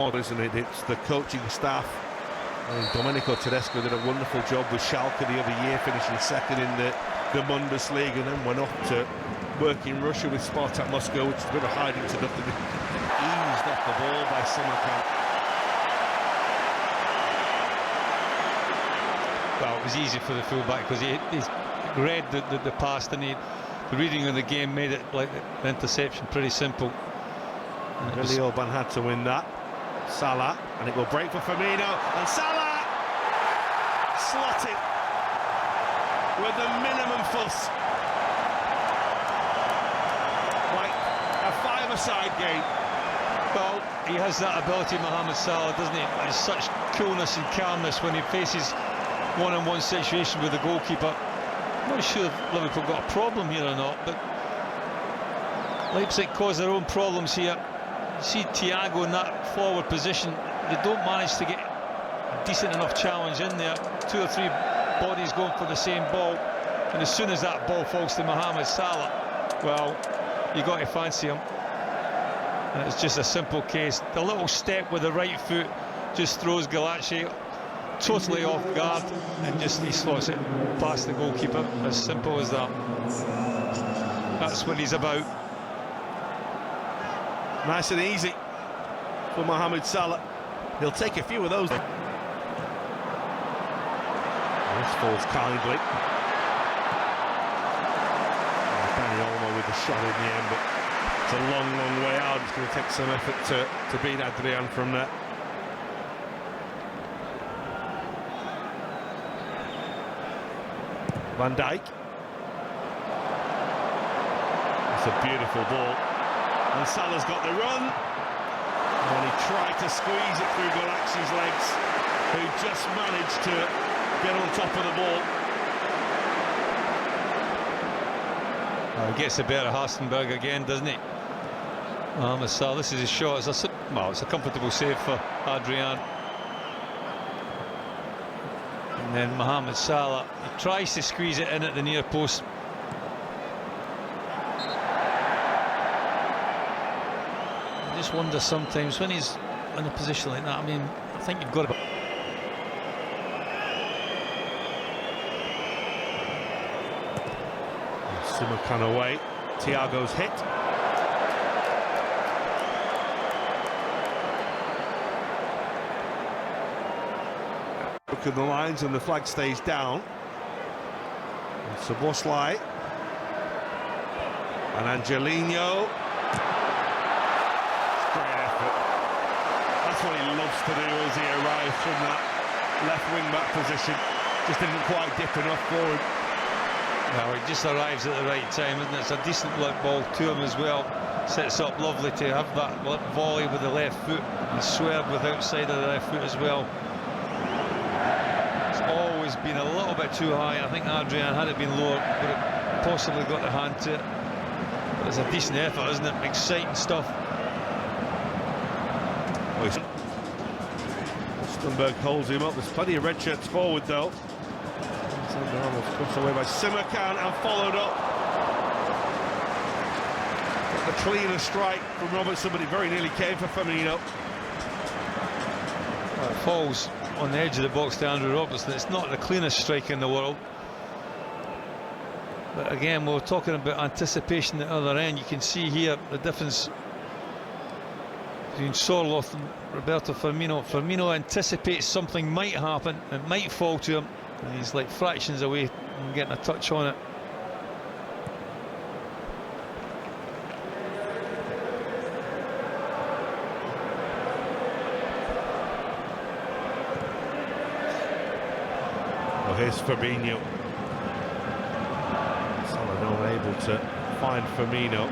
Isn't it? It's the coaching staff. I mean, Domenico Tedesco did a wonderful job with Schalke the other year, finishing second in the Bundesliga, and then went off to work in Russia with Spartak Moscow, which is a bit of hiding to nothing. Eased off the ball by Samarkand. Well, it was easy for the fullback because he read the pass, and the reading of the game made it like the interception pretty simple. Really, Orban had to win that. Salah, and it will break for Firmino, and Salah slotted with the minimum fuss, like a five-a-side game. Well, he has that ability, Mohamed Salah, doesn't he? There's such coolness and calmness when he faces one-on-one situation with the goalkeeper. I'm not sure if Liverpool got a problem here or not, but Leipzig caused their own problems here. You see Thiago in that forward position, they don't manage to get a decent enough challenge in there. Two or three bodies going for the same ball, and as soon as that ball falls to Mohamed Salah, well, you got to fancy him. And it's just a simple case. The little step with the right foot just throws Galachi totally off guard, and just he slots it past the goalkeeper. As simple as that. That's what he's about. Nice and easy for Mohamed Salah. He'll take a few of those. This falls kindly. Danny Olmo with the shot in the end, but it's a long, long way out. It's going to take some effort to beat Adrian from there. Van Dijk. It's a beautiful ball. And Salah's got the run, and he tried to squeeze it through Galaxi's legs, who just managed to get on top of the ball. Well, he gets the better Hasenberg again, doesn't he? Mohamed Salah, this is his shot. It's a comfortable save for Adrian. And then Mohamed Salah, he tries to squeeze it in at the near post. I just wonder sometimes when he's in a position like that. I mean, I think you've got to. Samarkand away. Thiago's hit. Look at the lines, and the flag stays down. Szoboszlai and Angelino. That's what he loves to do as he arrives from that left wing-back position. Just didn't quite dip enough forward. Well, he just arrives at the right time, isn't it? It's a decent look ball to him as well. Sets up lovely to have that volley with the left foot and swerve with outside of the left foot as well. It's always been a little bit too high. I think Adrian, had it been lower, would have possibly got the hand to it. But it's a decent effort, isn't it? Exciting stuff. Stunberg holds him up. There's plenty of red shirts forward though. Crossed away by Samarkand and followed up. The cleaner strike from Robertson, but it very nearly came for Firmino. Well, it falls on the edge of the box to Andrew Robertson. It's not the cleanest strike in the world. But again, we're talking about anticipation at the other end. You can see here the difference between Sorloth and Roberto Firmino. Firmino anticipates something might happen, it might fall to him, and he's like fractions away from getting a touch on it. Well, here's Fabinho. Salah not able to find Firmino.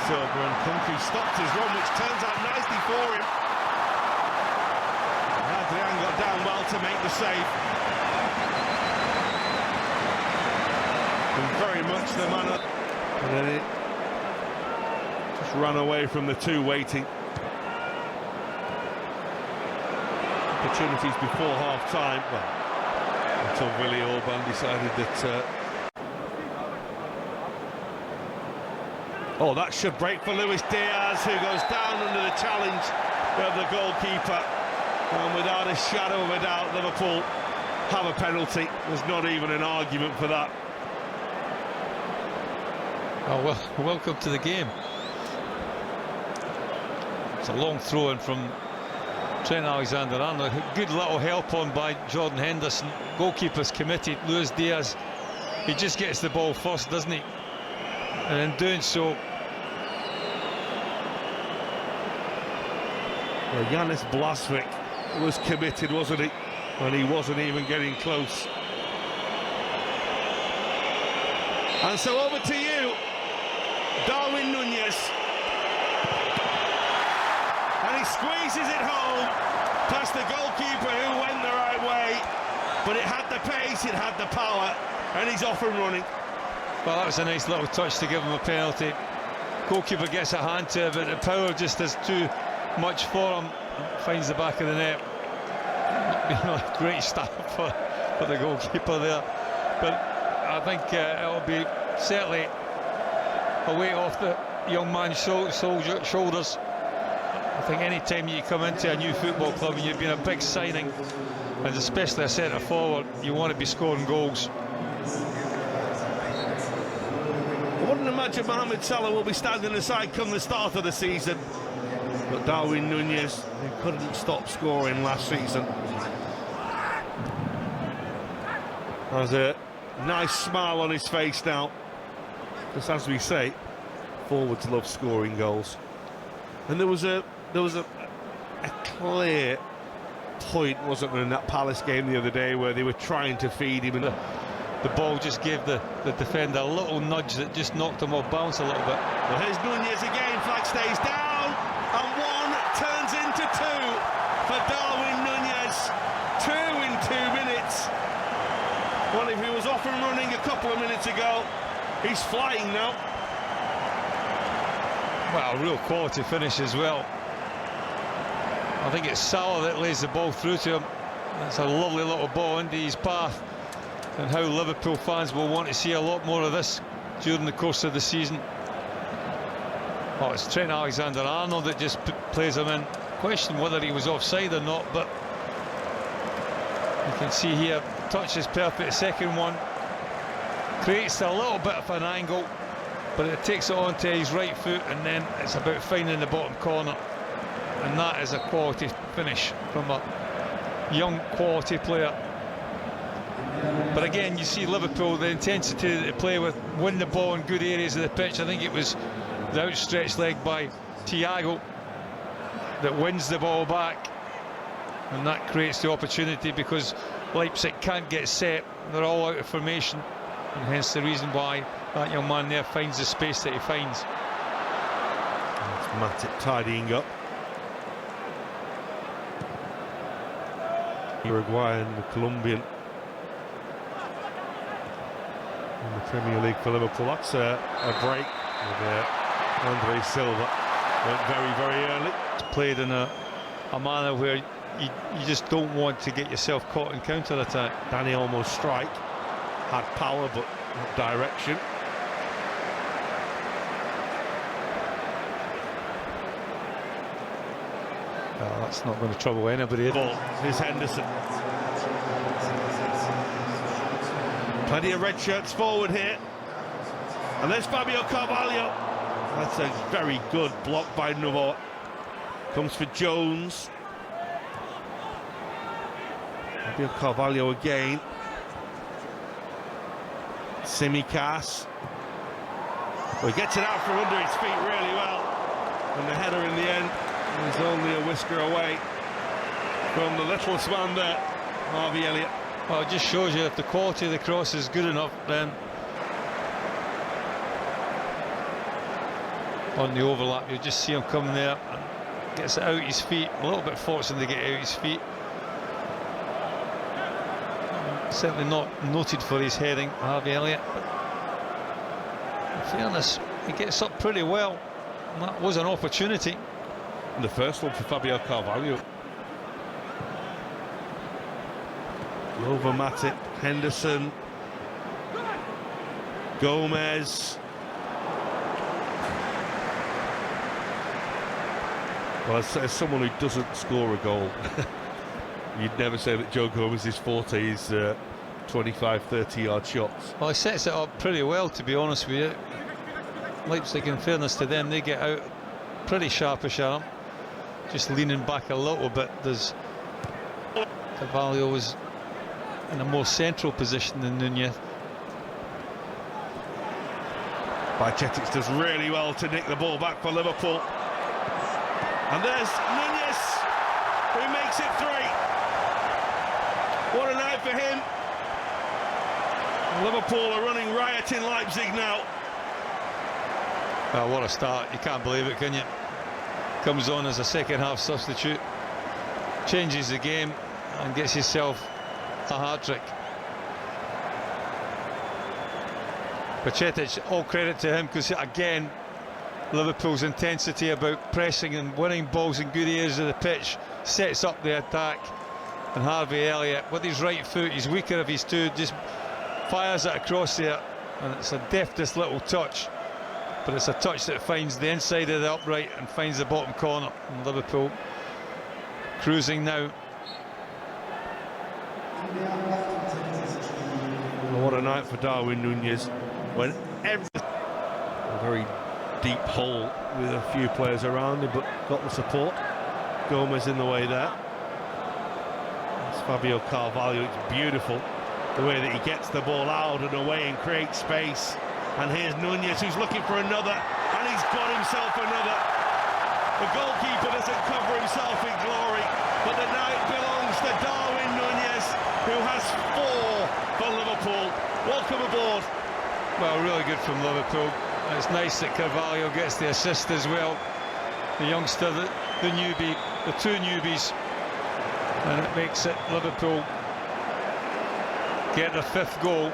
Silva and Kunku stopped his run, which turns out nicely for him. Adrian got down well to make the save. And very much the man, and then it just ran away from the two waiting. Opportunities before half-time, well, until Willi Orban decided that Oh, that should break for Luis Diaz, who goes down under the challenge of the goalkeeper. And without a shadow of a doubt, Liverpool have a penalty. There's not even an argument for that. Oh, well, welcome to the game. It's a long throw in from Trent Alexander-Arnold. Good little help on by Jordan Henderson. Goalkeeper's committed. Luis Diaz, he just gets the ball first, doesn't he? And in doing so, well, Yanis Blaswick was committed, wasn't he? And he wasn't even getting close. And so over to you, Darwin Nunez. And he squeezes it home past the goalkeeper who went the right way. But it had the pace, it had the power, and he's off and running. well, that was a nice little touch to give him a penalty. Goalkeeper gets a hand to it, but the power just is too much for him. Finds the back of the net. Great start for the goalkeeper there. But I think it'll be certainly a weight off the young man's shoulders. I think any time you come into a new football club and you've been a big signing, and especially a centre forward, you want to be scoring goals. I wouldn't imagine Mohamed Salah will be standing aside come the start of the season. But Darwin Nunez, who couldn't stop scoring last season, has a nice smile on his face now. Just as we say, forwards love scoring goals. And there was a clear point, wasn't there, in that Palace game the other day where they were trying to feed him, and the ball just gave the defender a little nudge that just knocked him off balance a little bit. Well, here's Nunez again, flag stays down, and one turns into two for Darwin Nunez. 2 in 2 minutes. Well, if he was off and running a couple of minutes ago, he's flying now. Well, real quality finish as well. I think it's Salah that lays the ball through to him. It's a lovely little ball into his path, and how Liverpool fans will want to see a lot more of this during the course of the season. Oh, it's Trent Alexander-Arnold that just plays him in. Question whether he was offside or not, but you can see here, touch is perfect. Second one creates a little bit of an angle, but it takes it onto his right foot, and then it's about finding the bottom corner. And that is a quality finish from a young quality player. But again, you see Liverpool, the intensity that they play with, win the ball in good areas of the pitch. I think it was the outstretched leg by Thiago that wins the ball back, and that creates the opportunity because Leipzig can't get set. They're all out of formation, and hence the reason why that young man there finds the space that he finds. That's Matip tidying up. Uruguayan, the Colombian in the Premier League for Liverpool. That's a break with Andre Silva. Went very, very early. It's played in a manner where you just don't want to get yourself caught in counter-attack. Danny Olmo's strike had power but not direction. Oh, that's not going to trouble anybody. Ball is Henderson. Plenty of red shirts forward here. And there's Fabio Carvalho. That's a very good block by Novo. Comes for Jones. Fabio Carvalho again. Simicas. Well, he gets it out from under his feet really well. And the header in the end is only a whisker away from the littlest man there, Harvey Elliott. Well, it just shows you if the quality of the cross is good enough, then on the overlap you just see him come there and gets it out his feet. A little bit fortunate to get out his feet. Certainly not noted for his heading, Harvey Elliott, but in fairness, he gets up pretty well, and that was an opportunity. And the first one for Fabio Carvalho. Over Matip, Henderson, Gomez. Well, as someone who doesn't score a goal, you'd never say that Joe Gomez's forte is 25, 30-yard shots. Well, he sets it up pretty well, to be honest with you. Leipzig, in fairness to them, they get out pretty sharpish at him. Just leaning back a little bit. There's Carvalho was in a more central position than Nunez. Hattrick does really well to nick the ball back for Liverpool. And there's Nunez, who makes it 3. What a night for him. Liverpool are running riot in Leipzig now. Well, what a start. You can't believe it, can you? Comes on as a second-half substitute, changes the game and gets himself a hat-trick. Hattrick, all credit to him, because again, Liverpool's intensity about pressing and winning balls in good areas of the pitch sets up the attack. And Harvey Elliott, with his right foot, he's weaker of his two, just fires it across there, and it's a deftest little touch, but it's a touch that finds the inside of the upright and finds the bottom corner. And Liverpool cruising now. What a night for Darwin Nunez, when a very deep hole with a few players around him, but got the support. Gomez in the way there. It's Fabio Carvalho. It's beautiful the way that he gets the ball out and away and creates space. And here's Nunez, who's looking for another, and he's got himself another. The goalkeeper doesn't cover himself in glory, but the night belongs to Darwin Nunez, who has 4 for Liverpool. Welcome aboard. Well, really good from Liverpool. And it's nice that Carvalho gets the assist as well. The youngster, the newbie, the 2 newbies, and it makes it Liverpool get the 5th goal.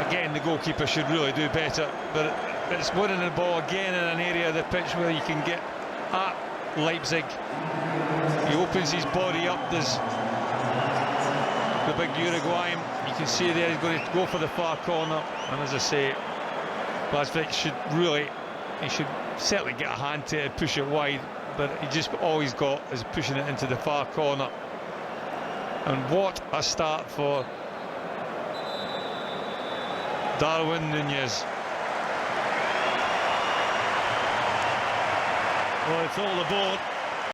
Again, the goalkeeper should really do better, but it's winning the ball again in an area of the pitch where you can get at Leipzig. He opens his body up. There's the big Uruguayan. You can see there he's going to go for the far corner, and as I say, Leipzig should certainly get a hand to it, push it wide, but he just all he's got is pushing it into the far corner. And what a start for Darwin Nunez. Well, it's all aboard.